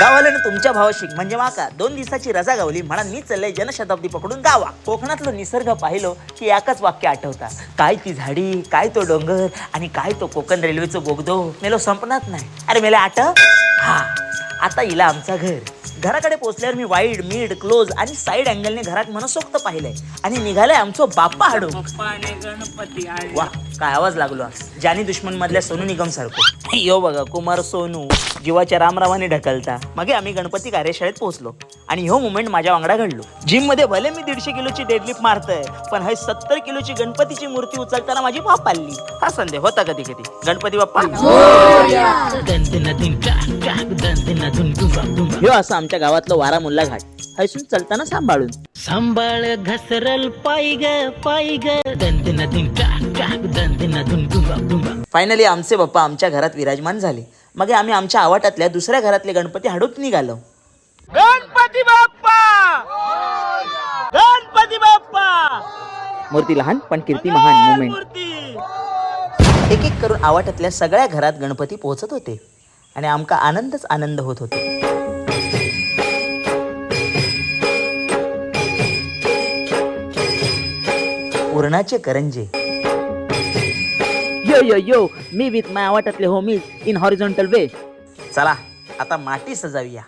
गावाला तुमच्या भावाशी म्हणजे माका 2 दिवसाची रजा गावली म्हणा मी चाललंय जनशताब्दी पकडून गावा. कोकणातलं निसर्ग पाहिलो की एकच वाक्य आठवता, काय ती झाडी, काय तो डोंगर आणि काय तो कोकण रेल्वेचं बोगदो मेलो संपणार नाही. अरे मेला हा आता इला आमचा घराकडे पोहोचल्यावर मी वाईड मिड क्लोज आणि साईड अँगलने घरात मनसोक्त पाहिलंय आणि निघालंय आमचं बाप्पा हाडू. गणपती वा काय आवाज लागलो, जानी दुश्मन मधल्या सोनू निगम सारखो. यो बघा कुमार सोनू जीवाच्या रामरावाने ढकलता. मग आम्ही गणपती कार्यशाळेत पोहोचलो आणि ह्यो मुमेंट माझ्या वांगडा घडलो. जिम मध्ये भले मी 150 किलोची डेडलिफ्ट मारतय पण हे 70 किलोची गणपतीची मूर्ती उचलताना माझी पाप आली. हा संदेह होता कधी कधी. गणपती बाप्पा ह्यो असं आमच्या गावातलं वारा मुल्ला घाट हैसून चलताना सांभाळून सांभाळ घसरल पाय ग फायनली आमचे बाप्पा आमच्या घरात विराजमान झाले. मग आम्ही आमच्या आवाटातल्या दुसऱ्या घरातले गणपती हाडूक निघालो. गणपती बाप्पा, गणपती बाप्पा. मूर्ती लहान पण कीर्ती महान मुमेंट. एक एक करून आवाटातल्या सगळ्या घरात गणपती पोहोचत होते आणि आमका आनंदच आनंद होत होतो. उरणाचे करंजे. यो यो यो मी विथ माय आवाटातले होमीज इन हॉरिझॉन्टल वे. चला आता माटी सजावूया.